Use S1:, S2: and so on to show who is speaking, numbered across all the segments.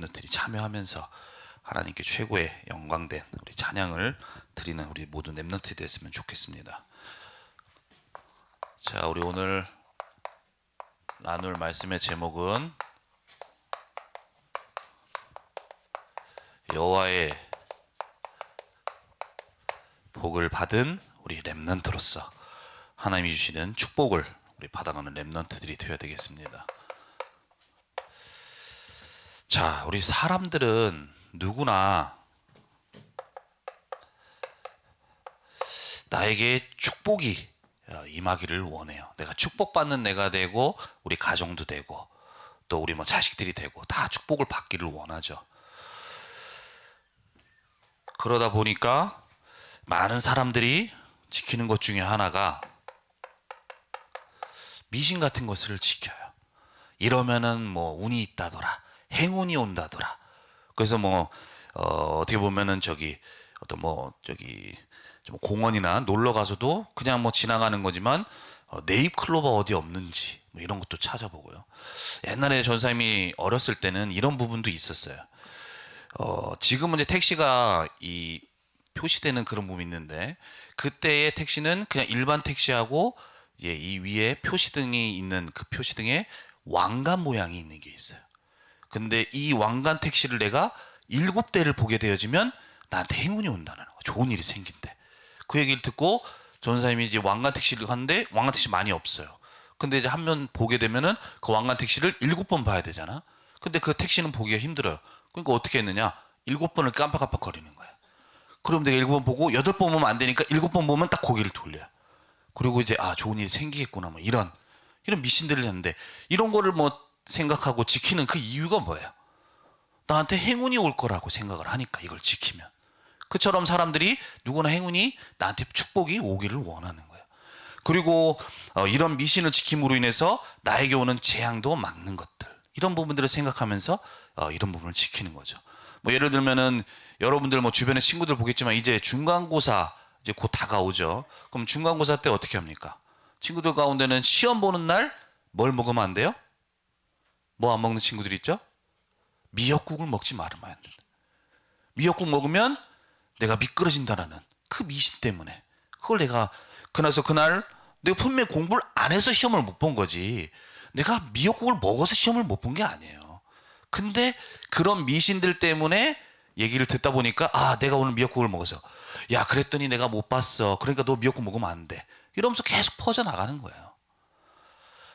S1: 렘넌트들이 참여하면서 하나님께 최고의 영광된 우리 찬양을 드리는 우리 모든 렘넌트 됐으면 좋겠습니다. 자, 우리 오늘 나눌 말씀의 제목은 여호와의 복을 받은 우리 렘넌트로서 하나님이 주시는 축복을 우리 받아가는 렘넌트들이 되어야 되겠습니다. 자, 우리 사람들은 누구나 나에게 축복이 임하기를 원해요. 내가 축복받는 내가 되고 우리 가정도 되고 또 우리 자식들이 되고 다 축복을 받기를 원하죠. 그러다 보니까 많은 사람들이 지키는 것 중에 하나가 미신 같은 것을 지켜요. 이러면은 운이 있다더라, 행운이 온다더라. 그래서 어떻게 보면은 공원이나 놀러 가서도 그냥 지나가는 거지만 네잎 클로버 어디 없는지 이런 것도 찾아보고요. 옛날에 전사님이 어렸을 때는 이런 부분도 있었어요. 지금은 이제 택시가 이 표시되는 그런 부분이 있는데, 그때의 택시는 그냥 일반 택시하고 이 위에 표시등이 있는 그 표시등에 왕관 모양이 있는 게 있어요. 근데 이 왕관 택시를 내가 7대를 보게 되어지면 나한테 행운이 온다는 거, 좋은 일이 생긴대. 그 얘기를 듣고 전사님이 이제 왕관 택시를 갔는데 왕관 택시 많이 없어요. 근데 이제 한 번 보게 되면은 그 왕관 택시를 7번 봐야 되잖아. 근데 그 택시는 보기가 힘들어요. 그러니까 어떻게 했느냐? 7번을 깜빡깜빡거리는 거야. 그럼 내가 7번 보고 8번 보면 안 되니까 7번 보면 딱 고개를 돌려요. 그리고 이제 좋은 일이 생기겠구나 이런 미신들을 했는데, 이런 거를 생각하고 지키는 그 이유가 뭐예요? 나한테 행운이 올 거라고 생각을 하니까, 이걸 지키면. 그처럼 사람들이 누구나 행운이 나한테 축복이 오기를 원하는 거예요. 그리고 이런 미신을 지킴으로 인해서 나에게 오는 재앙도 막는 것들, 이런 부분들을 생각하면서 이런 부분을 지키는 거죠. 예를 들면은 여러분들 주변에 친구들 보겠지만 이제 중간고사 이제 곧 다가오죠. 그럼 중간고사 때 어떻게 합니까? 친구들 가운데는 시험 보는 날 뭘 먹으면 안 돼요? 뭐 안 먹는 친구들 있죠? 미역국을 먹지 말으면 안 된다. 미역국 먹으면 내가 미끄러진다라는 그 미신 때문에, 그걸 내가 그날 내가 분명히 공부를 안 해서 시험을 못 본 거지, 내가 미역국을 먹어서 시험을 못 본 게 아니에요. 근데 그런 미신들 때문에 얘기를 듣다 보니까 내가 오늘 미역국을 먹어서, 야 그랬더니 내가 못 봤어, 그러니까 너 미역국 먹으면 안 돼, 이러면서 계속 퍼져나가는 거예요.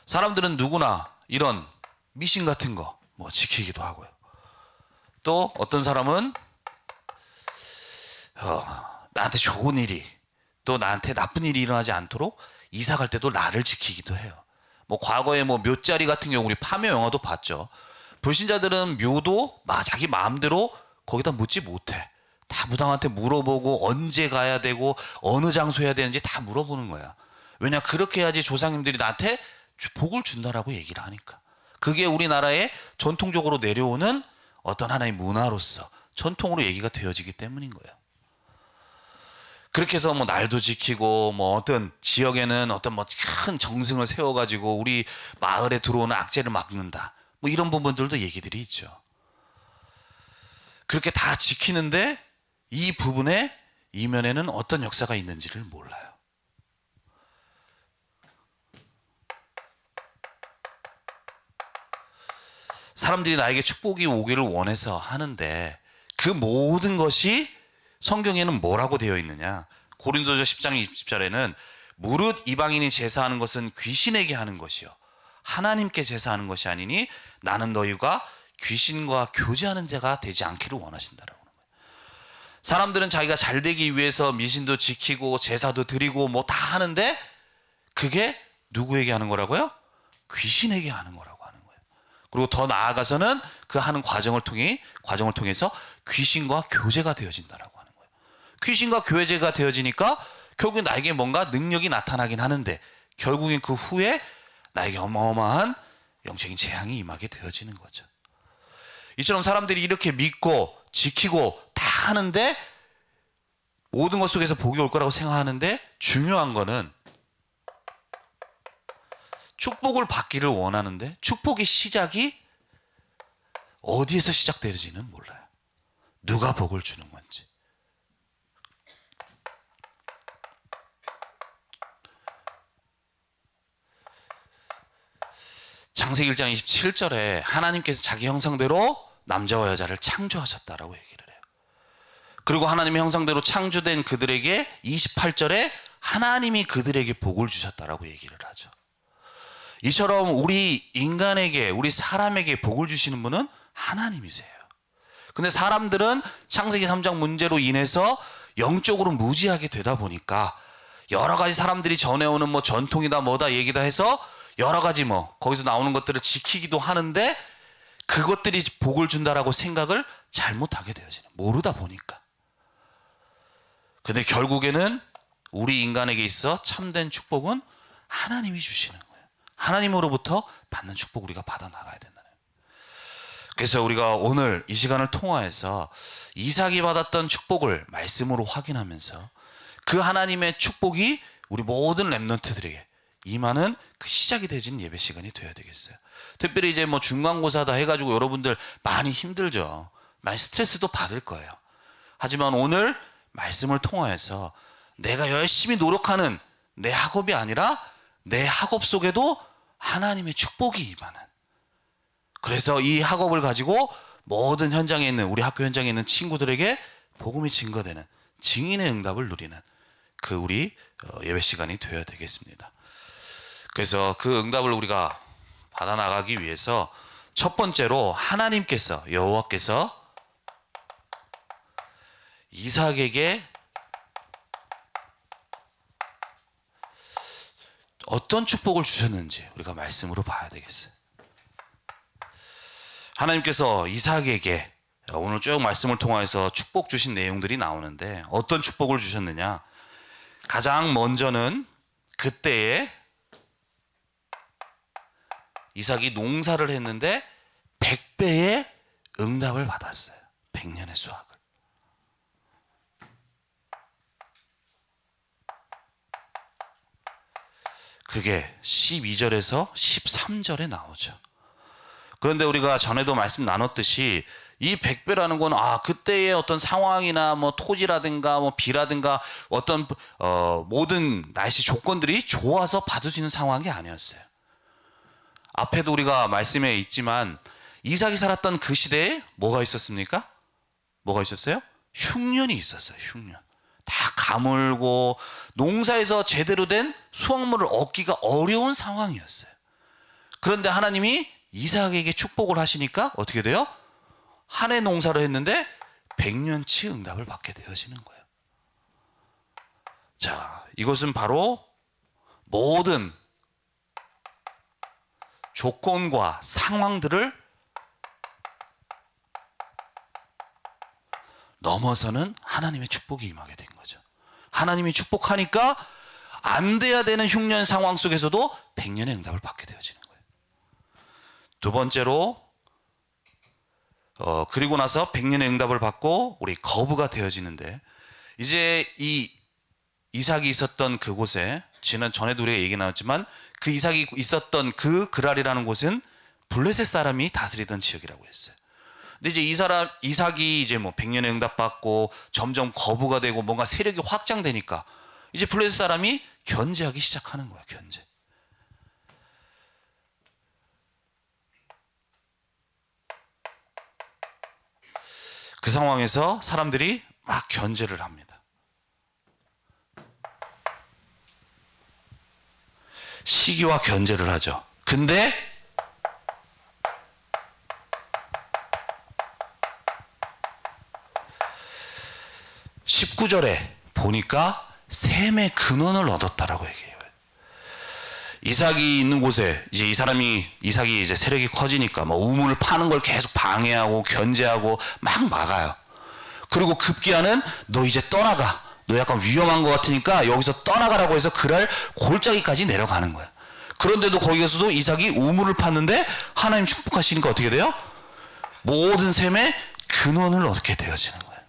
S1: 사람들은 누구나 이런 미신 같은 거 지키기도 하고요. 또 어떤 사람은 나한테 좋은 일이, 또 나한테 나쁜 일이 일어나지 않도록 이사 갈 때도 나를 지키기도 해요. 과거에 묘자리 같은 경우 우리 파묘 영화도 봤죠. 불신자들은 묘도 자기 마음대로 거기다 묻지 못해. 다 무당한테 물어보고 언제 가야 되고 어느 장소 해야 되는지 다 물어보는 거야. 왜냐, 그렇게 해야지 조상님들이 나한테 복을 준다라고 얘기를 하니까. 그게 우리나라에 전통적으로 내려오는 어떤 하나의 문화로서 전통으로 얘기가 되어지기 때문인 거예요. 그렇게 해서 날도 지키고 어떤 지역에는 어떤 큰 정승을 세워가지고 우리 마을에 들어오는 악재를 막는다, 이런 부분들도 얘기들이 있죠. 그렇게 다 지키는데 이 부분에 이면에는 어떤 역사가 있는지를 몰라요. 사람들이 나에게 축복이 오기를 원해서 하는데, 그 모든 것이 성경에는 뭐라고 되어 있느냐? 고린도서 10장 20절에는 무릇 이방인이 제사하는 것은 귀신에게 하는 것이요 하나님께 제사하는 것이 아니니 나는 너희가 귀신과 교제하는 자가 되지 않기를 원하신다라고 하는 거예요. 사람들은 자기가 잘 되기 위해서 미신도 지키고 제사도 드리고 다 하는데, 그게 누구에게 하는 거라고요? 귀신에게 하는 거라고 하는 거예요. 그리고 더 나아가서는 그 하는 과정을 통해서 귀신과 교제가 되어진다라고 하는 거예요. 귀신과 교제가 되어지니까 결국엔 나에게 뭔가 능력이 나타나긴 하는데, 결국엔 그 후에 나에게 어마어마한 영적인 재앙이 임하게 되어지는 거죠. 이처럼 사람들이 이렇게 믿고 지키고 다 하는데, 모든 것 속에서 복이 올 거라고 생각하는데, 중요한 거는 축복을 받기를 원하는데 축복의 시작이 어디에서 시작되는지는 몰라요. 누가 복을 주는 건지. 창세기 1장 27절에 하나님께서 자기 형상대로 남자와 여자를 창조하셨다라고 얘기를 해요. 그리고 하나님의 형상대로 창조된 그들에게 28절에 하나님이 그들에게 복을 주셨다라고 얘기를 하죠. 이처럼 우리 인간에게, 우리 사람에게 복을 주시는 분은 하나님이세요. 근데 사람들은 창세기 3장 문제로 인해서 영적으로 무지하게 되다 보니까 여러 가지 사람들이 전해오는 뭐 전통이다 뭐다 얘기다 해서 여러 가지 뭐 거기서 나오는 것들을 지키기도 하는데 그것들이 복을 준다라고 생각을 잘못하게 되어지는, 모르다 보니까. 근데 결국에는 우리 인간에게 있어 참된 축복은 하나님이 주시는 거예요. 하나님으로부터 받는 축복 우리가 받아 나가야 된다는 거예요. 그래서 우리가 오늘 이 시간을 통하여서 이삭이 받았던 축복을 말씀으로 확인하면서 그 하나님의 축복이 우리 모든 렘넌트들에게 임하는 그 시작이 되어진 예배 시간이 되어야 되겠어요. 특별히 이제 뭐 중간고사다 해가지고 여러분들 많이 힘들죠. 많이 스트레스도 받을 거예요. 하지만 오늘 말씀을 통하여서 내가 열심히 노력하는 내 학업이 아니라 내 학업 속에도 하나님의 축복이 임하는, 그래서 이 학업을 가지고 모든 현장에 있는, 우리 학교 현장에 있는 친구들에게 복음이 증거되는, 증인의 응답을 누리는 그 우리 예배 시간이 되어야 되겠습니다. 그래서 그 응답을 우리가 받아 나가기 위해서 첫 번째로 하나님께서, 여호와께서 이삭에게 어떤 축복을 주셨는지 우리가 말씀으로 봐야 되겠어요. 하나님께서 이삭에게 오늘 쭉 말씀을 통해서 축복 주신 내용들이 나오는데 어떤 축복을 주셨느냐? 가장 먼저는 그때에 이삭이 농사를 했는데 100배의 응답을 받았어요. 100년의 수확을. 그게 12절에서 13절에 나오죠. 그런데 우리가 전에도 말씀 나눴듯이 이 100배라는 건 그때의 어떤 상황이나 뭐 토지라든가 뭐 비라든가 어떤 모든 날씨 조건들이 좋아서 받을 수 있는 상황이 아니었어요. 앞에도 우리가 말씀에 있지만 이삭이 살았던 그 시대에 뭐가 있었습니까? 뭐가 있었어요? 흉년이 있었어요. 흉년. 다 가물고 농사에서 제대로 된 수확물을 얻기가 어려운 상황이었어요. 그런데 하나님이 이삭에게 축복을 하시니까 어떻게 돼요? 한 해 농사를 했는데 100년치 응답을 받게 되어지는 거예요. 자, 이것은 바로 모든 조건과 상황들을 넘어서는 하나님의 축복이 임하게 된 거죠. 하나님이 축복하니까 안 돼야 되는 흉년 상황 속에서도 100년의 응답을 받게 되어지는 거예요. 두 번째로 그리고 나서 100년의 응답을 받고 우리 거부가 되어지는데, 이제 이 이삭이 있었던 그곳에, 지난 전에도 우리가 얘기 나왔지만 그 이삭이 있었던 그 그랄이라는 곳은 블레셋 사람이 다스리던 지역이라고 했어요. 근데 이제 이삭이 이제 뭐 100년의 응답 받고 점점 거부가 되고 뭔가 세력이 확장되니까 이제 블레셋 사람이 견제하기 시작하는 거야. 견제. 그 상황에서 사람들이 막 견제를 합니다. 시기와 견제를 하죠. 근데 19절에 보니까 셈의 근원을 얻었다라고 얘기해요. 이삭이 있는 곳에 이제 이삭이 이제 세력이 커지니까 뭐 우물을 파는 걸 계속 방해하고 견제하고 막 막아요. 그리고 급기야는 너 이제 떠나가. 너 약간 위험한 것 같으니까 여기서 떠나가라고 해서 그랄 골짜기까지 내려가는 거야. 그런데도 거기에서도 이삭이 우물을 팠는데 하나님 축복하시니까 어떻게 돼요? 모든 셈의 근원을 얻게 되어지는 거예요.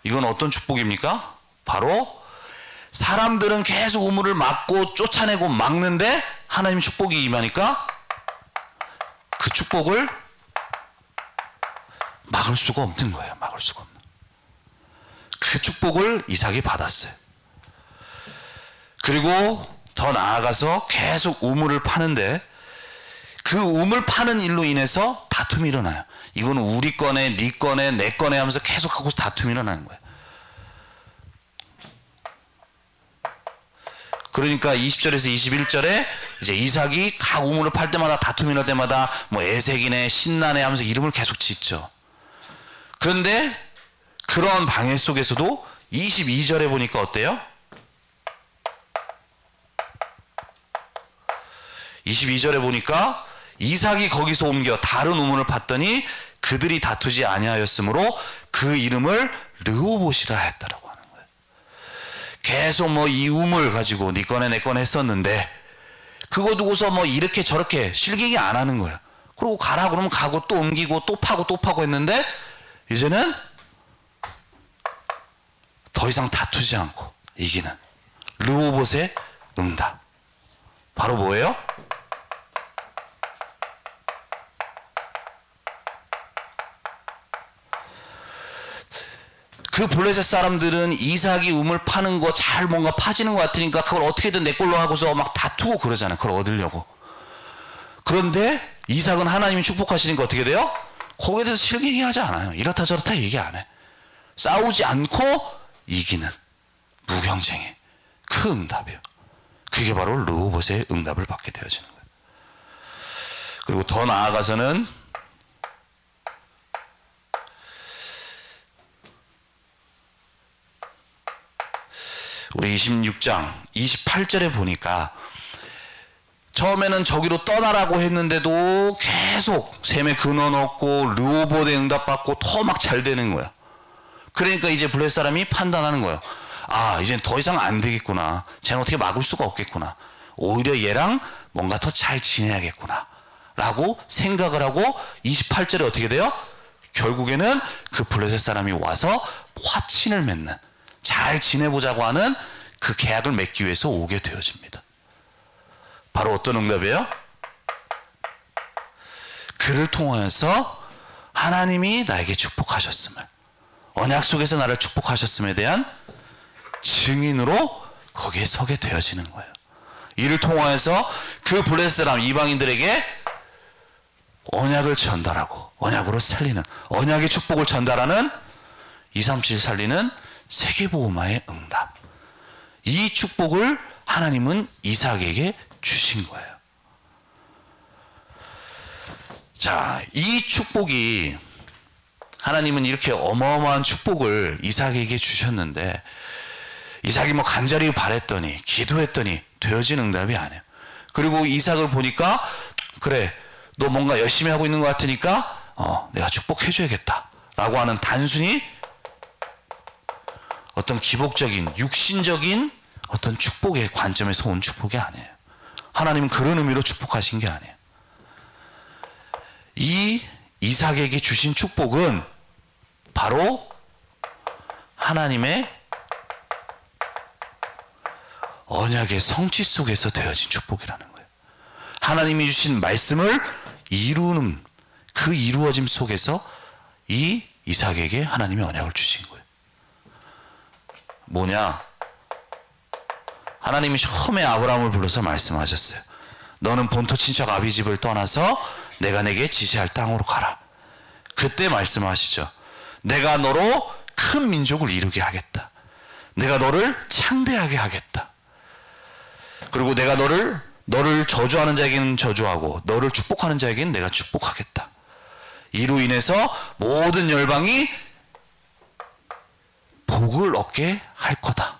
S1: 이건 어떤 축복입니까? 바로 사람들은 계속 우물을 막고 쫓아내고 막는데 하나님 축복이 임하니까 그 축복을 막을 수가 없는 거예요. 막을 수가 없는. 그 축복을 이삭이 받았어요. 그리고 더 나아가서 계속 우물을 파는데 그 우물 파는 일로 인해서 다툼이 일어나요. 이거는 우리 거네, 네 거네, 내 거네 하면서 계속하고 다툼이 일어나는 거예요. 그러니까 20절에서 21절에 이제 이삭이 각 우물을 팔 때마다 다툼이 날 때마다 뭐 에색이네, 신나네 하면서 이름을 계속 짓죠. 그런데 그런 방해 속에서도 22절에 보니까 어때요? 22절에 보니까 이삭이 거기서 옮겨 다른 우물을 팠더니 그들이 다투지 아니하였으므로 그 이름을 르호봇이라 했다라고 하는 거예요. 계속 뭐 이 우물 가지고 네 거네 내 거네 했었는데 그거 두고서 뭐 이렇게 저렇게 실갱이 안 하는 거예요. 그리고 가라 그러면 가고 또 옮기고 또 파고 했는데 이제는 더 이상 다투지 않고 이기는 르호봇의 응답. 바로 뭐예요? 그 블레셋 사람들은 이삭이 우물 파는 거 잘 뭔가 파지는 것 같으니까 그걸 어떻게든 내 걸로 하고서 막 다투고 그러잖아요. 그걸 얻으려고. 그런데 이삭은 하나님이 축복하시니까 어떻게 돼요? 거기에 대해서 실갱이 하지 않아요. 이렇다 저렇다 얘기 안 해. 싸우지 않고 이기는 무경쟁의 그 응답이에요. 그게 바로 르호봇의 응답을 받게 되어지는 거예요. 그리고 더 나아가서는 우리 26장 28절에 보니까 처음에는 저기로 떠나라고 했는데도 계속 셈에 근원 없고 르호봇의 응답받고 더 막 잘 되는 거야. 그러니까 이제 블레셋 사람이 판단하는 거예요. 아, 이젠 더 이상 안 되겠구나. 쟤는 어떻게 막을 수가 없겠구나. 오히려 얘랑 뭔가 더 잘 지내야겠구나 라고 생각을 하고 28절에 어떻게 돼요? 결국에는 그 블레셋 사람이 와서 화친을 맺는, 잘 지내보자고 하는 그 계약을 맺기 위해서 오게 되어집니다. 바로 어떤 응답이에요? 그를 통하여서 하나님이 나에게 축복하셨음을, 언약 속에서 나를 축복하셨음에 대한 증인으로 거기에 서게 되어지는 거예요. 이를 통하여서 그 블레셋 사람 이방인들에게 언약을 전달하고 언약으로 살리는, 언약의 축복을 전달하는 237 살리는 세계복음화의 응답. 이 축복을 하나님은 이삭에게 주신 거예요. 자, 이 축복이, 하나님은 이렇게 어마어마한 축복을 이삭에게 주셨는데 이삭이 뭐 간절히 바랬더니 기도했더니 되어진 응답이 아니에요. 그리고 이삭을 보니까 그래 너 뭔가 열심히 하고 있는 것 같으니까 내가 축복해 줘야겠다 라고 하는 단순히 어떤 기복적인 육신적인 어떤 축복의 관점에서 온 축복이 아니에요. 하나님은 그런 의미로 축복하신 게 아니에요. 이 이삭에게 주신 축복은 바로 하나님의 언약의 성취 속에서 되어진 축복이라는 거예요. 하나님이 주신 말씀을 이루는 그 이루어짐 속에서 이 이삭에게 하나님이 언약을 주신 거예요. 뭐냐? 하나님이 처음에 아브라함을 불러서 말씀하셨어요. 너는 본토 친척 아비 집을 떠나서 내가 내게 지시할 땅으로 가라. 그때 말씀하시죠. 내가 너로 큰 민족을 이루게 하겠다. 내가 너를 창대하게 하겠다. 그리고 내가 너를 저주하는 자에게는 저주하고 너를 축복하는 자에게는 내가 축복하겠다. 이로 인해서 모든 열방이 복을 얻게 할 거다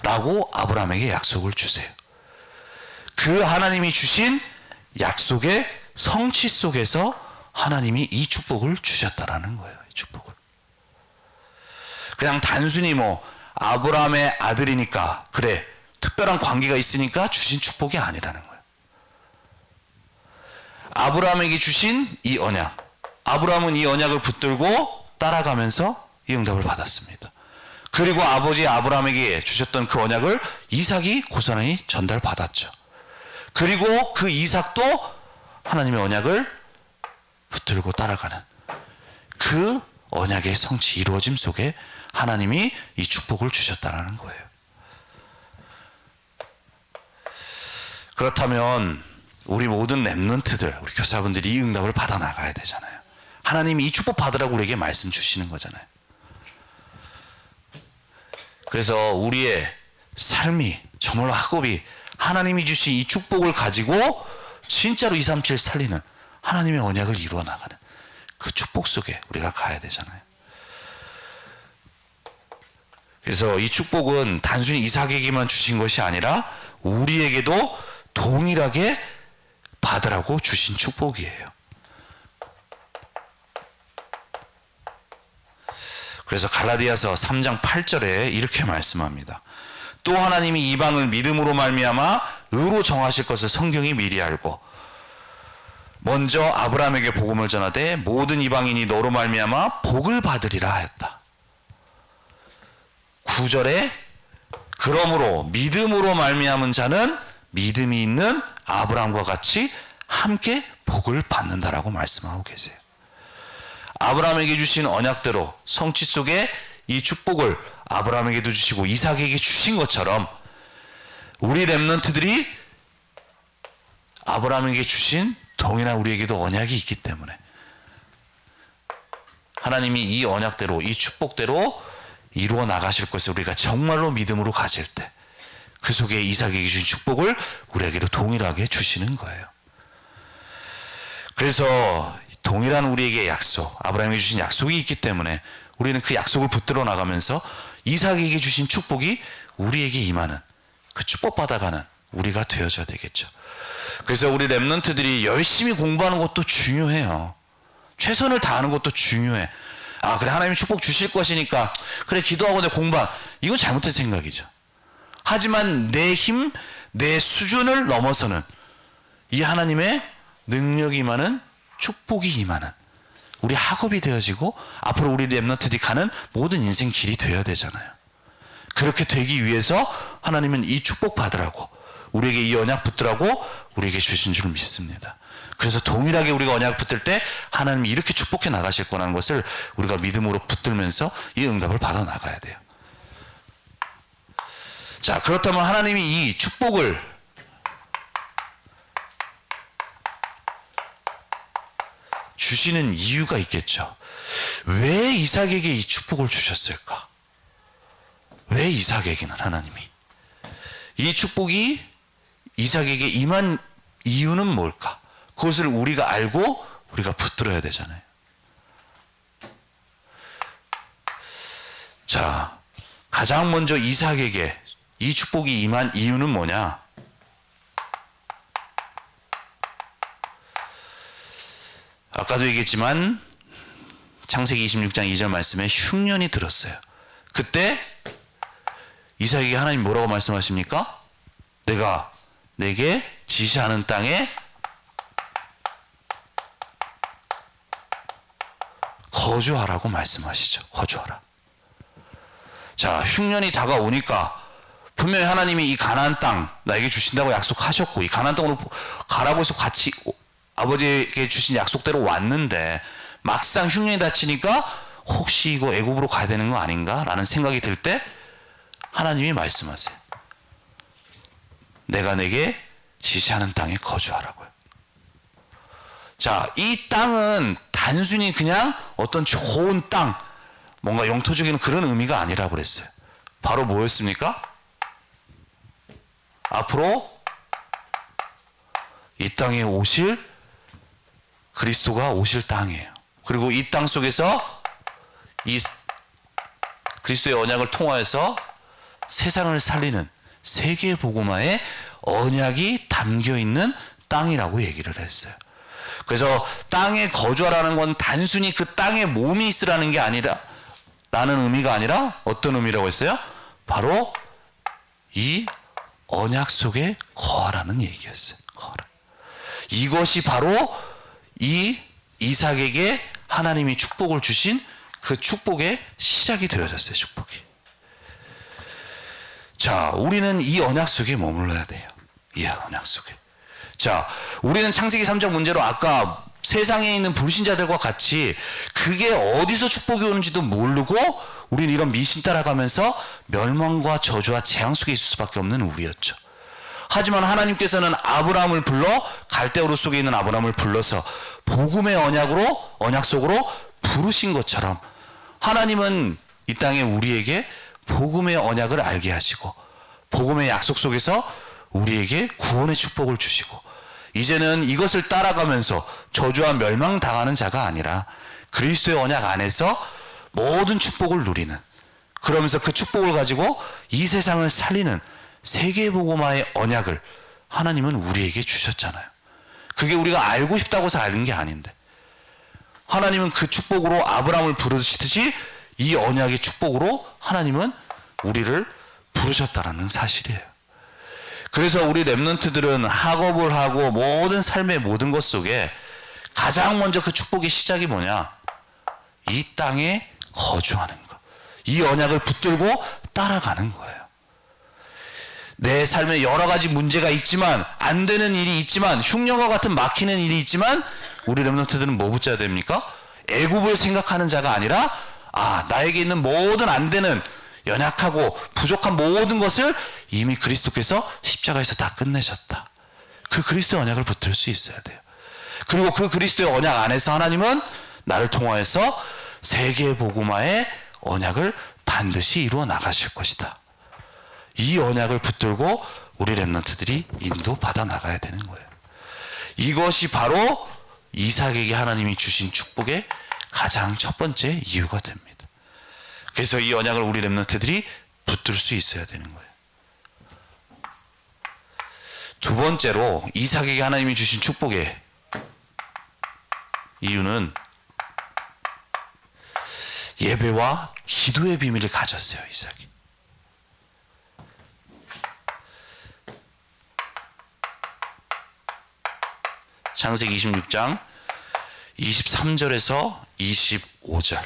S1: 라고 아브라함에게 약속을 주세요. 그 하나님이 주신 약속의 성취 속에서 하나님이 이 축복을 주셨다라는 거예요. 이 축복을. 그냥 단순히 뭐 아브라함의 아들이니까 그래 특별한 관계가 있으니까 주신 축복이 아니라는 거예요. 아브라함에게 주신 이 언약, 아브라함은 이 언약을 붙들고 따라가면서 이 응답을 받았습니다. 그리고 아버지 아브라함에게 주셨던 그 언약을 이삭이 고스란히 전달받았죠. 그리고 그 이삭도 하나님의 언약을 붙들고 따라가는 그 언약의 성취 이루어짐 속에 하나님이 이 축복을 주셨다는 거예요. 그렇다면 우리 모든 렘넌트들, 우리 교사분들이 이 응답을 받아 나가야 되잖아요. 하나님이 이 축복 받으라고 우리에게 말씀 주시는 거잖아요. 그래서 우리의 삶이 정말로 학업이 하나님이 주신 이 축복을 가지고 진짜로 237 살리는 하나님의 언약을 이루어 나가는 그 축복 속에 우리가 가야 되잖아요. 그래서 이 축복은 단순히 이삭에게만 주신 것이 아니라 우리에게도 동일하게 받으라고 주신 축복이에요. 그래서 갈라디아서 3장 8절에 이렇게 말씀합니다. 또 하나님이 이방을 믿음으로 말미암아 의로 정하실 것을 성경이 미리 알고 먼저 아브라함에게 복음을 전하되 모든 이방인이 너로 말미암아 복을 받으리라 하였다. 9절에 그러므로 믿음으로 말미암은 자는 믿음이 있는 아브라함과 같이 함께 복을 받는다라고 말씀하고 계세요. 아브라함에게 주신 언약대로 성취 속에 이 축복을 아브라함에게도 주시고 이삭에게 주신 것처럼 우리 렘넌트들이 아브라함에게 주신 동일한 우리에게도 언약이 있기 때문에 하나님이 이 언약대로 이 축복대로 이루어 나가실 것을 우리가 정말로 믿음으로 가질 때 그 속에 이삭에게 주신 축복을 우리에게도 동일하게 주시는 거예요. 그래서 동일한 우리에게 약속, 아브라함에게 주신 약속이 있기 때문에 우리는 그 약속을 붙들어 나가면서 이삭에게 주신 축복이 우리에게 임하는 그 축복 받아가는 우리가 되어져야 되겠죠. 그래서 우리 렘넌트들이 열심히 공부하는 것도 중요해요. 최선을 다하는 것도 중요해. 아, 그래, 하나님이 축복 주실 것이니까 그래, 기도하고 내 공부한, 이건 잘못된 생각이죠. 하지만 내 힘, 내 수준을 넘어서는 이 하나님의 능력이 임하는 축복이 임하는 우리 학업이 되어지고 앞으로 우리 렘넌트들이 가는 모든 인생 길이 되어야 되잖아요. 그렇게 되기 위해서 하나님은 이 축복 받으라고 우리에게 이 언약 붙들라고 우리에게 주신 줄 믿습니다. 그래서 동일하게 우리가 언약 붙들 때 하나님이 이렇게 축복해 나가실 거라는 것을 우리가 믿음으로 붙들면서 이 응답을 받아 나가야 돼요. 자, 그렇다면 하나님이 이 축복을 주시는 이유가 있겠죠. 왜 이삭에게 이 축복을 주셨을까? 왜 이삭에게는 하나님이 이 축복이 이삭에게 임한 이유는 뭘까? 그것을 우리가 알고 우리가 붙들어야 되잖아요. 자, 가장 먼저 이삭에게 이 축복이 임한 이유는 뭐냐? 아까도 얘기했지만 창세기 26장 2절 말씀에 흉년이 들었어요. 그때 이삭에게 하나님 뭐라고 말씀하십니까? 내가 내게 지시하는 땅에 거주하라고 말씀하시죠. 거주하라. 자, 흉년이 다가오니까 분명히 하나님이 이 가나안 땅 나에게 주신다고 약속하셨고 이 가나안 땅으로 가라고 해서 같이 아버지에게 주신 약속대로 왔는데 막상 흉년이 닥치니까 혹시 이거 애굽으로 가야 되는 거 아닌가? 라는 생각이 들 때 하나님이 말씀하세요. 내가 내게 지시하는 땅에 거주하라고요. 자, 이 땅은 단순히 그냥 어떤 좋은 땅, 뭔가 영토적인 그런 의미가 아니라고 그랬어요. 바로 뭐였습니까? 앞으로 이 땅에 오실 그리스도가 오실 땅이에요. 그리고 이 땅 속에서 이 그리스도의 언약을 통하여서 세상을 살리는 세계 복음화의 언약이 담겨 있는 땅이라고 얘기를 했어요. 그래서 땅에 거주하라는 건 단순히 그 땅에 몸이 있으라는 게 아니라 라는 의미가 아니라 어떤 의미라고 했어요? 바로 이 언약 속에 거하라는 얘기였어요. 거하라. 이것이 바로 이 이삭에게 하나님이 축복을 주신 그 축복의 시작이 되어졌어요. 축복이. 자, 우리는 이 언약 속에 머물러야 돼요. 이 언약 속에. 자, 우리는 창세기 3장 문제로 아까 세상에 있는 불신자들과 같이 그게 어디서 축복이 오는지도 모르고 우리는 이런 미신 따라가면서 멸망과 저주와 재앙 속에 있을 수밖에 없는 우리였죠. 하지만 하나님께서는 아브라함을 불러 갈대우르 속에 있는 아브라함을 불러서 복음의 언약 속으로 부르신 것처럼 하나님은 이 땅에 우리에게 복음의 언약을 알게 하시고 복음의 약속 속에서 우리에게 구원의 축복을 주시고 이제는 이것을 따라가면서 저주와 멸망당하는 자가 아니라 그리스도의 언약 안에서 모든 축복을 누리는, 그러면서 그 축복을 가지고 이 세상을 살리는 세계복음화의 언약을 하나님은 우리에게 주셨잖아요. 그게 우리가 알고 싶다고 해서 아는 게 아닌데 하나님은 그 축복으로 아브라함을 부르시듯이 이 언약의 축복으로 하나님은 우리를 부르셨다라는 사실이에요. 그래서 우리 렘넌트들은 학업을 하고 모든 삶의 모든 것 속에 가장 먼저 그 축복의 시작이 뭐냐? 이 땅에 거주하는 것. 이 언약을 붙들고 따라가는 거예요. 내 삶에 여러 가지 문제가 있지만, 안 되는 일이 있지만, 흉년과 같은 막히는 일이 있지만 우리 렘넌트들은 뭐 붙여야 됩니까? 애굽을 생각하는 자가 아니라 나에게 있는 모든 안 되는 연약하고 부족한 모든 것을 이미 그리스도께서 십자가에서 다 끝내셨다. 그 그리스도의 언약을 붙들 수 있어야 돼요. 그리고 그 그리스도의 언약 안에서 하나님은 나를 통하여서 세계 복음화의 언약을 반드시 이루어 나가실 것이다. 이 언약을 붙들고 우리 렘넌트들이 인도받아 나가야 되는 거예요. 이것이 바로 이삭에게 하나님이 주신 축복의 가장 첫 번째 이유가 됩니다. 그래서 이 언약을 우리 렘넌트들이 붙들 수 있어야 되는 거예요. 두 번째로 이삭에게 하나님이 주신 축복의 이유는 예배와 기도의 비밀을 가졌어요. 이삭이. 창세기 26장 23절에서 25절.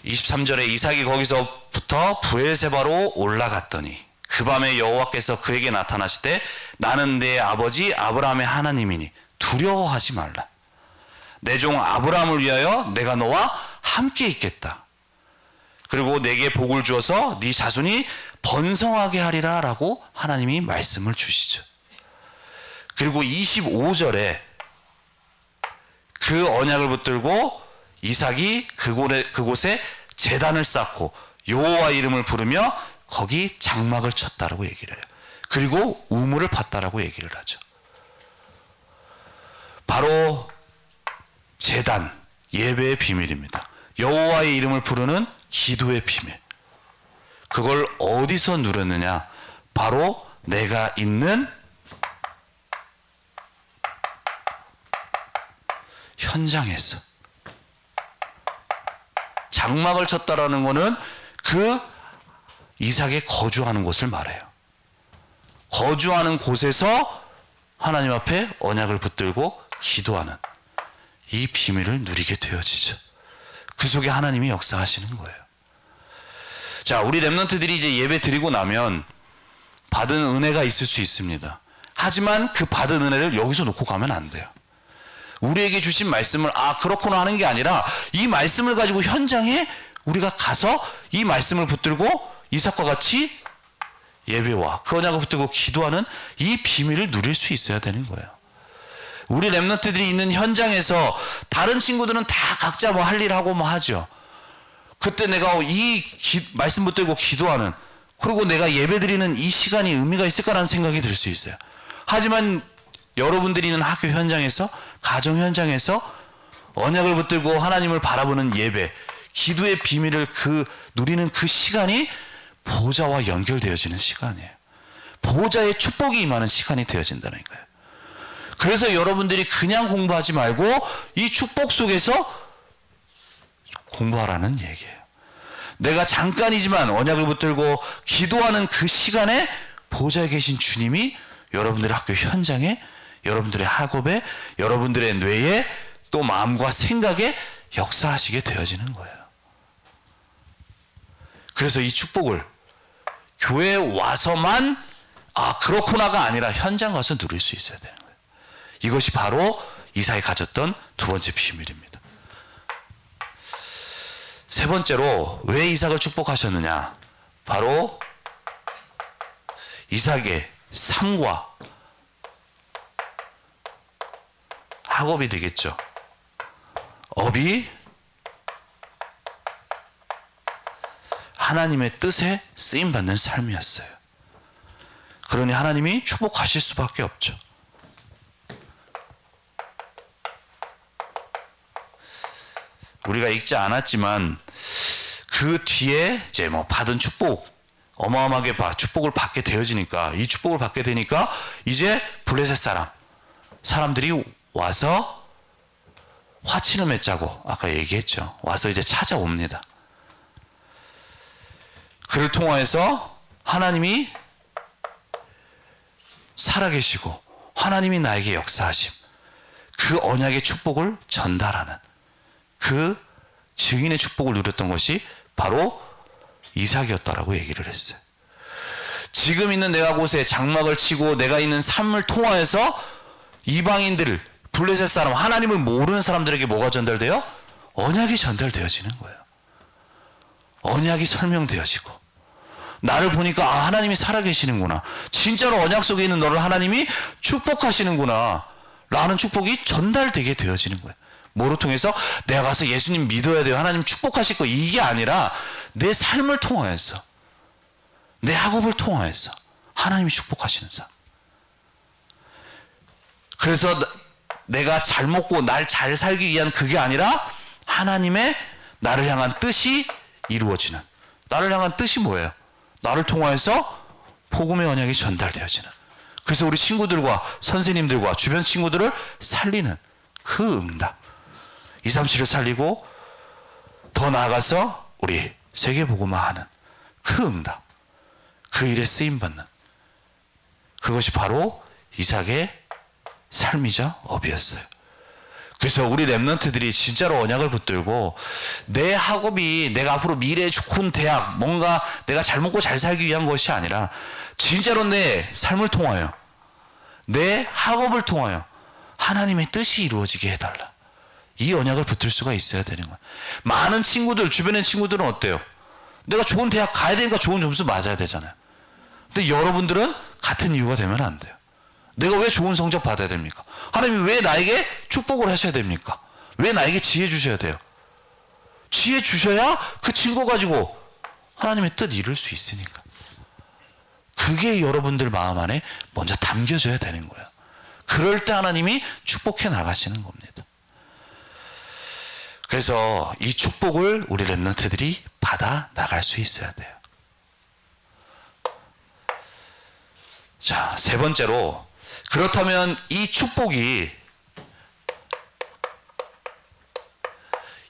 S1: 23절에 이삭이 거기서부터 브엘세바로 올라갔더니 그 밤에 여호와께서 그에게 나타나시되 나는 내 아버지 아브라함의 하나님이니 두려워하지 말라. 내 종 아브라함을 위하여 내가 너와 함께 있겠다. 그리고 내게 복을 주어서 네 자손이 번성하게 하리라 라고 하나님이 말씀을 주시죠. 그리고 25절에 그 언약을 붙들고 이삭이 그곳에 제단을 쌓고 여호와 이름을 부르며 거기 장막을 쳤다라고 얘기를 해요. 그리고 우물을 팠다라고 얘기를 하죠. 바로 제단, 예배의 비밀입니다. 여호와의 이름을 부르는 기도의 비밀. 그걸 어디서 누렸느냐? 바로 내가 있는 현장에서. 장막을 쳤다라는 것은 그 이삭의 거주하는 곳을 말해요. 거주하는 곳에서 하나님 앞에 언약을 붙들고 기도하는 이 비밀을 누리게 되어지죠. 그 속에 하나님이 역사하시는 거예요. 자, 우리 렘넌트들이 이제 예배 드리고 나면 받은 은혜가 있을 수 있습니다. 하지만 그 받은 은혜를 여기서 놓고 가면 안 돼요. 우리에게 주신 말씀을 그렇구나 하는 게 아니라 이 말씀을 가지고 현장에 우리가 가서 이 말씀을 붙들고 이삭과 같이 예배와 그 언약을 붙들고 기도하는 이 비밀을 누릴 수 있어야 되는 거예요. 우리 렘넌트들이 있는 현장에서 다른 친구들은 다 각자 뭐 할 일 하고 뭐 하죠. 그때 내가 말씀 붙들고 기도하는, 그리고 내가 예배 드리는 이 시간이 의미가 있을까라는 생각이 들 수 있어요. 하지만 여러분들이 있는 학교 현장에서, 가정 현장에서 언약을 붙들고 하나님을 바라보는 예배, 기도의 비밀을 누리는 그 시간이 보좌와 연결되어지는 시간이에요. 보좌의 축복이 임하는 시간이 되어진다는 거예요. 그래서 여러분들이 그냥 공부하지 말고 이 축복 속에서 공부하라는 얘기예요. 내가 잠깐이지만 언약을 붙들고 기도하는 그 시간에 보좌에 계신 주님이 여러분들의 학교 현장에, 여러분들의 학업에, 여러분들의 뇌에, 또 마음과 생각에 역사하시게 되어지는 거예요. 그래서 이 축복을 교회에 와서만 그렇구나가 아니라 현장 가서 누릴 수 있어야 되는 거예요. 이것이 바로 이삭이 가졌던 두 번째 비밀입니다. 세 번째로 왜 이삭을 축복하셨느냐? 바로 이삭의 삶과 학업이 되겠죠. 업이 하나님의 뜻에 쓰임받는 삶이었어요. 그러니 하나님이 축복하실 수밖에 없죠. 우리가 읽지 않았지만 그 뒤에 이제 뭐 받은 축복, 어마어마하게 축복을 받게 되어지니까, 이 축복을 받게 되니까 이제 블레셋 사람들이 와서 화친을 맺자고 아까 얘기했죠. 와서 이제 찾아옵니다. 그를 통하여서 하나님이 살아계시고 하나님이 나에게 역사하심, 그 언약의 축복을 전달하는 그 증인의 축복을 누렸던 것이 바로 이삭이었다라고 얘기를 했어요. 지금 있는 내가 곳에 장막을 치고 내가 있는 삶을 통하여서 이방인들, 블레셋 사람, 하나님을 모르는 사람들에게 뭐가 전달돼요? 언약이 전달되어지는 거예요. 언약이 설명되어지고, 나를 보니까 아, 하나님이 살아계시는구나, 진짜로 언약 속에 있는 너를 하나님이 축복하시는구나 라는 축복이 전달되게 되어지는 거예요. 뭐로 통해서? 내가 가서 예수님 믿어야 돼요, 하나님 축복하실 거, 이게 아니라 내 삶을 통하여서, 내 학업을 통하여서 하나님이 축복하시는 삶. 그래서 내가 잘 먹고 날 잘 살기 위한 그게 아니라 하나님의 나를 향한 뜻이 이루어지는, 나를 향한 뜻이 뭐예요? 나를 통하여서 복음의 언약이 전달되어지는, 그래서 우리 친구들과 선생님들과 주변 친구들을 살리는 그 응답, 237을 살리고 더 나아가서 우리 세계복음화하는 그 응답, 그 일에 쓰임받는, 그것이 바로 이삭의 삶이자 업이었어요. 그래서 우리 랩런트들이 진짜로 언약을 붙들고 내 학업이 내가 앞으로 미래에 좋은 대학, 뭔가 내가 잘 먹고 잘 살기 위한 것이 아니라 진짜로 내 삶을 통하여, 내 학업을 통하여 하나님의 뜻이 이루어지게 해달라, 이 언약을 붙들 수가 있어야 되는 거예요. 많은 친구들, 주변의 친구들은 어때요? 내가 좋은 대학 가야 되니까 좋은 점수 맞아야 되잖아요. 근데 여러분들은 같은 이유가 되면 안 돼요. 내가 왜 좋은 성적 받아야 됩니까? 하나님이 왜 나에게 축복을 하셔야 됩니까? 왜 나에게 지혜 주셔야 돼요? 지혜 주셔야 그 증거 가지고 하나님의 뜻 이룰 수 있으니까. 그게 여러분들 마음 안에 먼저 담겨져야 되는 거예요. 그럴 때 하나님이 축복해 나가시는 겁니다. 그래서 이 축복을 우리 랩런트들이 받아 나갈 수 있어야 돼요. 자, 세 번째로, 그렇다면 이 축복이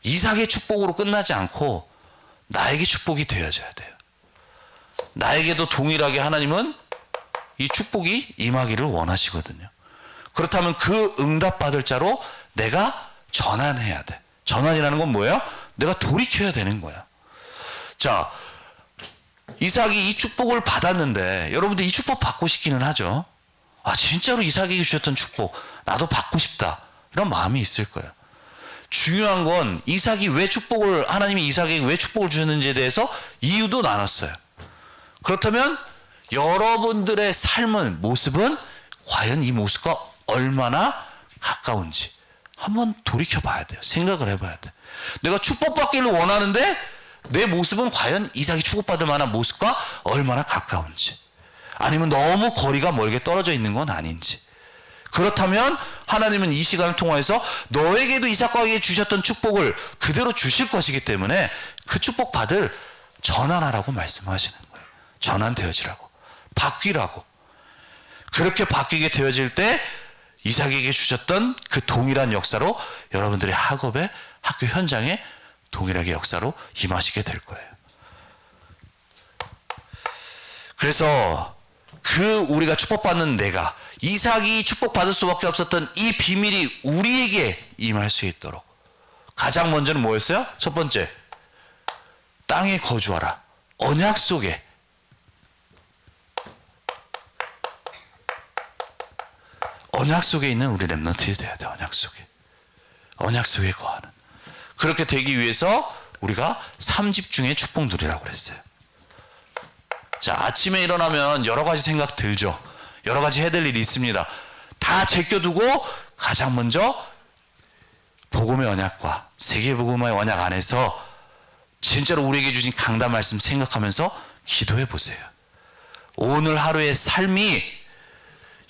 S1: 이삭의 축복으로 끝나지 않고 나에게 축복이 되어져야 돼요. 나에게도 동일하게 하나님은 이 축복이 임하기를 원하시거든요. 그렇다면 그 응답받을 자로 내가 전환해야 돼. 전환이라는 건 뭐예요? 내가 돌이켜야 되는 거야. 자, 이삭이 이 축복을 받았는데 여러분들 이 축복 받고 싶기는 하죠. 아, 진짜로 이삭에게 주셨던 축복 나도 받고 싶다, 이런 마음이 있을 거예요. 중요한 건 이삭이 왜 축복을, 하나님이 이삭에게 왜 축복을 주셨는지에 대해서 이유도 나눴어요. 그렇다면 여러분들의 삶은, 모습은 과연 이 모습과 얼마나 가까운지 한번 돌이켜 봐야 돼요. 생각을 해봐야 돼요. 내가 축복받기를 원하는데 내 모습은 과연 이삭이 축복받을 만한 모습과 얼마나 가까운지, 아니면 너무 거리가 멀게 떨어져 있는 건 아닌지. 그렇다면 하나님은 이 시간을 통해서 너에게도 이삭에게 주셨던 축복을 그대로 주실 것이기 때문에 그 축복 받을 전환하라고 말씀하시는 거예요. 전환되어지라고, 바뀌라고. 그렇게 바뀌게 되어질 때 이삭에게 주셨던 그 동일한 역사로 여러분들의 학업에, 학교 현장에 동일하게 역사로 임하시게 될 거예요. 그래서 그 우리가 축복받는 내가, 이삭이 축복받을 수밖에 없었던 이 비밀이 우리에게 임할 수 있도록 가장 먼저는 뭐였어요? 첫 번째, 땅에 거주하라. 언약 속에. 언약 속에 있는 우리 렘넌트이 돼야 돼. 언약 속에 거하는. 그렇게 되기 위해서 우리가 3집중의 축복 누리라고 그랬어요. 자, 아침에 일어나면 여러 가지 생각 들죠. 여러 가지 해야 될 일이 있습니다. 다 제껴두고 가장 먼저 복음의 언약과 세계복음의 언약 안에서 진짜로 우리에게 주신 강단 말씀 생각하면서 기도해 보세요. 오늘 하루의 삶이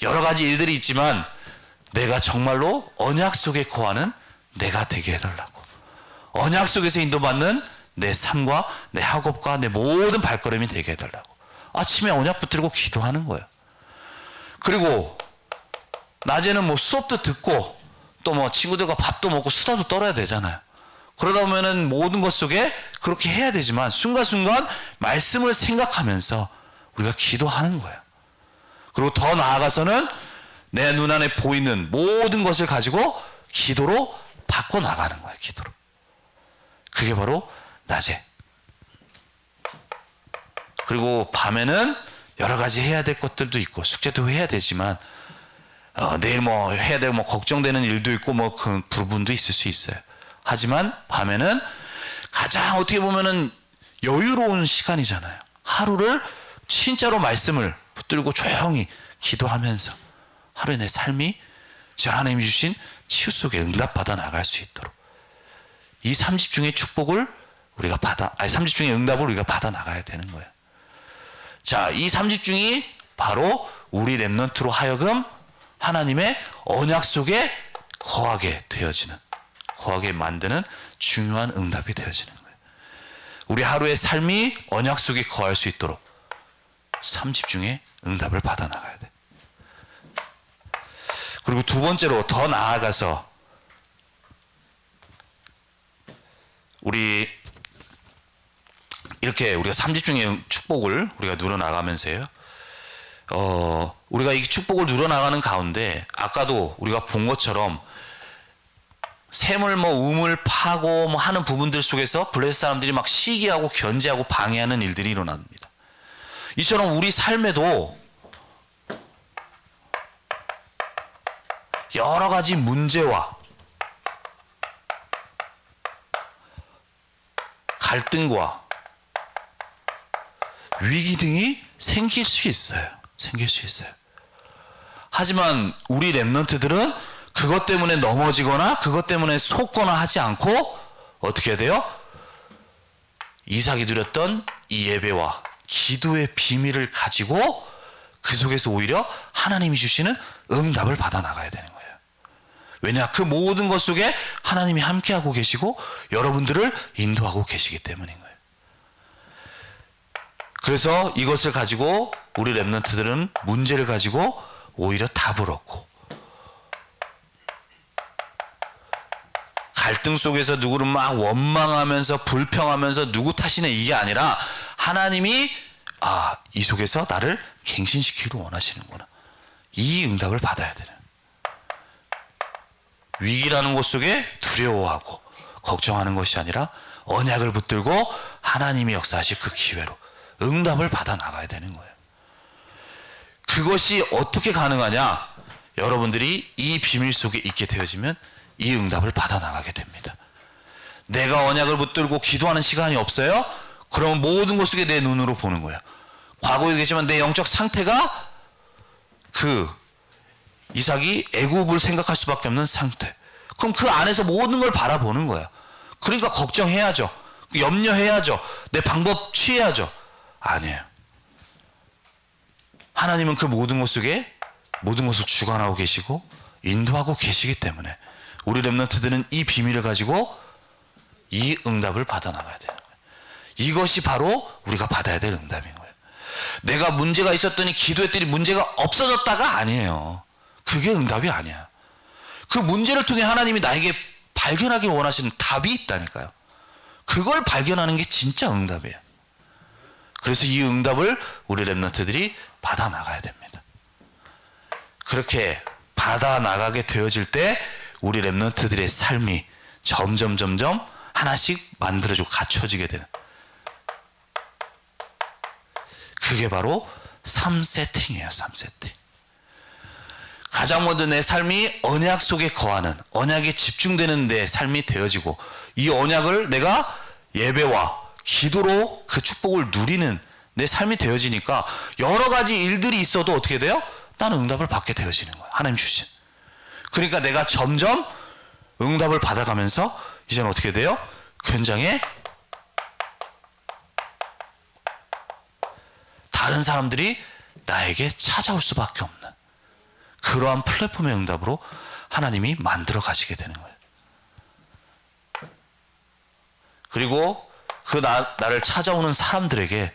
S1: 여러 가지 일들이 있지만 내가 정말로 언약 속에 거하는 내가 되게 해달라고. 언약 속에서 인도받는 내 삶과 내 학업과 내 모든 발걸음이 되게 해달라고. 아침에 언약 붙들고 기도하는 거예요. 그리고 낮에는 뭐 수업도 듣고 또 뭐 친구들과 밥도 먹고 수다도 떨어야 되잖아요. 그러다 보면은 모든 것 속에 그렇게 해야 되지만 순간순간 말씀을 생각하면서 우리가 기도하는 거예요. 그리고 더 나아가서는 내 눈안에 보이는 모든 것을 가지고 기도로 바꿔 나가는 거예요. 기도로. 그게 바로 낮에. 그리고 밤에는 여러 가지 해야 될 것들도 있고 숙제도 해야 되지만 내일 뭐 해야 될 뭐 걱정되는 일도 있고 뭐 그 부분도 있을 수 있어요. 하지만 밤에는 가장 어떻게 보면은 여유로운 시간이잖아요. 하루를 진짜로 말씀을 붙들고 조용히 기도하면서 하루의 내 삶이 하나님이 주신 치유 속에 응답받아 나갈 수 있도록 이 3집중의 축복을 우리가 3집중의 응답을 우리가 받아 나가야 되는 거예요. 자, 이 3집중이 바로 우리 렘넌트로 하여금 하나님의 언약 속에 거하게 만드는 중요한 응답이 되어지는 거예요. 우리 하루의 삶이 언약 속에 거할 수 있도록 3집중의 응답을 받아 나가야 돼. 그리고 두 번째로 더 나아가서 이렇게 우리가 3집중의 축복을 우리가 누려나가면서요. 우리가 이 축복을 누려나가는 가운데 아까도 우리가 본 것처럼 샘을 우물 파고 하는 부분들 속에서 블레셋 사람들이 막 시기하고 견제하고 방해하는 일들이 일어납니다. 이처럼 우리 삶에도 여러 가지 문제와 갈등과 위기 등이 생길 수 있어요. 하지만 우리 렘넌트들은 그것 때문에 넘어지거나 그것 때문에 속거나 하지 않고 어떻게 해야 돼요? 이삭이 누렸던 이 예배와 기도의 비밀을 가지고 그 속에서 오히려 하나님이 주시는 응답을 받아 나가야 되는 거예요. 왜냐? 그 모든 것 속에 하나님이 함께하고 계시고 여러분들을 인도하고 계시기 때문인 거예요. 그래서 이것을 가지고 우리 렘넌트들은 문제를 가지고 오히려 답을 얻고 갈등 속에서 누구를 막 원망하면서 불평하면서 누구 탓이네 이게 아니라 하나님이 이 속에서 나를 갱신시키기를 원하시는구나. 이 응답을 받아야 되는. 위기라는 곳 속에 두려워하고 걱정하는 것이 아니라 언약을 붙들고 하나님이 역사하실 그 기회로 응답을 받아 나가야 되는 거예요. 그것이 어떻게 가능하냐? 여러분들이 이 비밀 속에 있게 되어지면 이 응답을 받아 나가게 됩니다. 내가 언약을 붙들고 기도하는 시간이 없어요? 그러면 모든 것 속에 내 눈으로 보는 거예요. 과거에 얘기했지만 내 영적 상태가 이삭이 애굽을 생각할 수밖에 없는 상태. 그럼 그 안에서 모든 걸 바라보는 거예요. 그러니까 걱정해야죠. 염려해야죠. 내 방법 취해야죠. 아니에요. 하나님은 그 모든 것 속에 모든 것을 주관하고 계시고 인도하고 계시기 때문에 우리 렘넌트들은 이 비밀을 가지고 이 응답을 받아 나가야 돼요. 이것이 바로 우리가 받아야 될 응답인 거예요. 내가 문제가 있었더니 기도했더니 문제가 없어졌다가 아니에요. 그게 응답이 아니야. 그 문제를 통해 하나님이 나에게 발견하길 원하시는 답이 있다니까요. 그걸 발견하는 게 진짜 응답이에요. 그래서 이 응답을 우리 렘넌트들이 받아 나가야 됩니다. 그렇게 받아 나가게 되어질 때 우리 렘넌트들의 삶이 점점 하나씩 만들어지고 갖춰지게 되는, 그게 바로 3세팅이에요. 3세팅. 가장 먼저 내 삶이 언약 속에 거하는, 언약에 집중되는 내 삶이 되어지고, 이 언약을 내가 예배와 기도로 그 축복을 누리는 내 삶이 되어지니까 여러 가지 일들이 있어도 어떻게 돼요? 나는 응답을 받게 되어지는 거예요. 하나님 주신. 그러니까 내가 점점 응답을 받아가면서 이제는 어떻게 돼요? 현장에 다른 사람들이 나에게 찾아올 수밖에 없는 그러한 플랫폼의 응답으로 하나님이 만들어 가시게 되는 거예요. 그리고 그 나를 찾아오는 사람들에게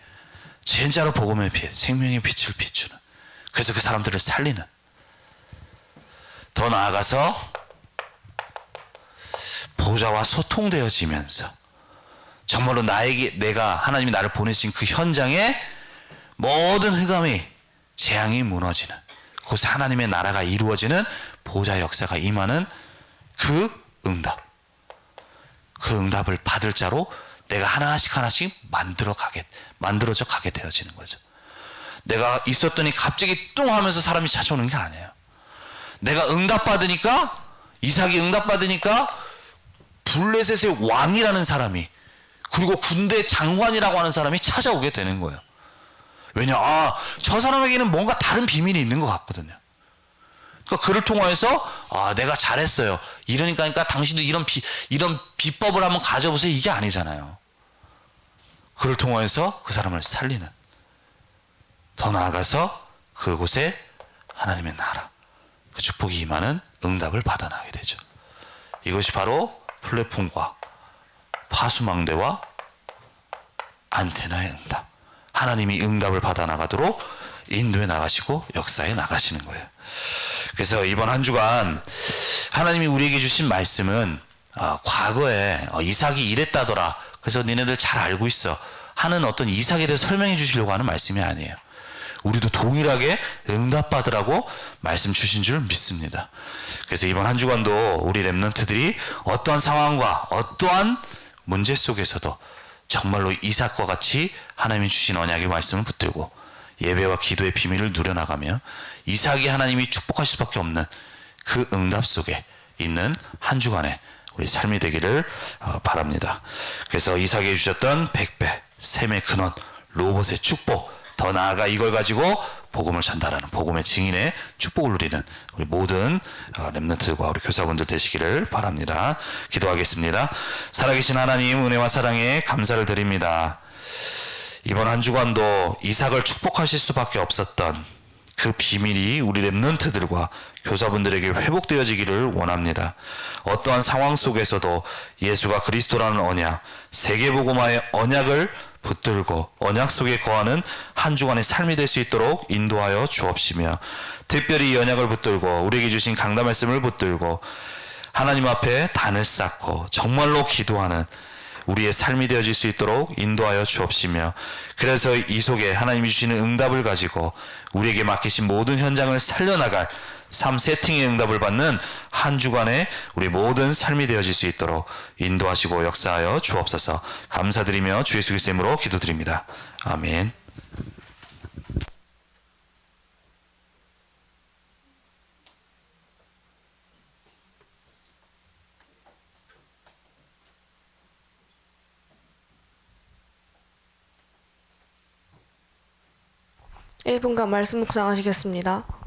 S1: 진짜로 복음의 빛, 생명의 빛을 비추는, 그래서 그 사람들을 살리는, 더 나아가서 보좌와 소통되어지면서 정말로 내가 하나님이 나를 보내신 그 현장에 모든 흑암이 재앙이 무너지는, 그곳에 하나님의 나라가 이루어지는 보좌의 역사가 임하는 그 응답, 그 응답을 받을 자로 내가 하나씩 만들어져 가게 되어지는 거죠. 내가 있었더니 갑자기 뚱 하면서 사람이 찾아오는 게 아니에요. 내가 응답받으니까, 이삭이 응답받으니까 블레셋의 왕이라는 사람이, 그리고 군대 장관이라고 하는 사람이 찾아오게 되는 거예요. 왜냐? 저 사람에게는 뭔가 다른 비밀이 있는 것 같거든요. 그러니까 그를 통해서 내가 잘했어요. 그러니까 당신도 이런 비법을 한번 가져보세요. 이게 아니잖아요. 그를 통해서 그 사람을 살리는, 더 나아가서 그곳에 하나님의 나라, 그 축복이 임하는 응답을 받아나게 되죠. 이것이 바로 플랫폼과 파수망대와 안테나의 응답, 하나님이 응답을 받아나가도록 인도에 나가시고 역사에 나가시는 거예요. 그래서 이번 한 주간 하나님이 우리에게 주신 말씀은 과거에 이삭이 이랬다더라, 그래서 니네들 잘 알고 있어 하는 어떤 이삭에 대해 설명해 주시려고 하는 말씀이 아니에요. 우리도 동일하게 응답받으라고 말씀 주신 줄 믿습니다. 그래서 이번 한 주간도 우리 렘넌트들이 어떠한 상황과 어떠한 문제 속에서도 정말로 이삭과 같이 하나님이 주신 언약의 말씀을 붙들고 예배와 기도의 비밀을 누려나가며 이삭이 하나님이 축복하실 수밖에 없는 그 응답 속에 있는 한 주간의 우리 삶이 되기를 바랍니다. 그래서 이삭이 주셨던 100배, 셈의 근원, 로봇의 축복, 더 나아가 이걸 가지고 복음을 전달하는 복음의 증인의 축복을 누리는 우리 모든 렘넌트들과 우리 교사분들 되시기를 바랍니다. 기도하겠습니다. 살아계신 하나님, 은혜와 사랑에 감사를 드립니다. 이번 한 주간도 이삭을 축복하실 수밖에 없었던 그 비밀이 우리 렘넌트들과 교사분들에게 회복되어지기를 원합니다. 어떠한 상황 속에서도 예수가 그리스도라는 언약, 세계복음화의 언약을 붙들고 언약 속에 거하는 한 주간의 삶이 될 수 있도록 인도하여 주옵시며, 특별히 이 언약을 붙들고 우리에게 주신 강단 말씀을 붙들고 하나님 앞에 단을 쌓고 정말로 기도하는 우리의 삶이 되어질 수 있도록 인도하여 주옵시며, 그래서 이 속에 하나님이 주시는 응답을 가지고 우리에게 맡기신 모든 현장을 살려나갈 3세팅의 응답을 받는 한 주간의 우리 모든 삶이 되어질 수 있도록 인도하시고 역사하여 주옵소서. 감사드리며 주 예수 그리스도의 이름으로 기도드립니다. 아멘.
S2: (1분간) 말씀 묵상하시겠습니다.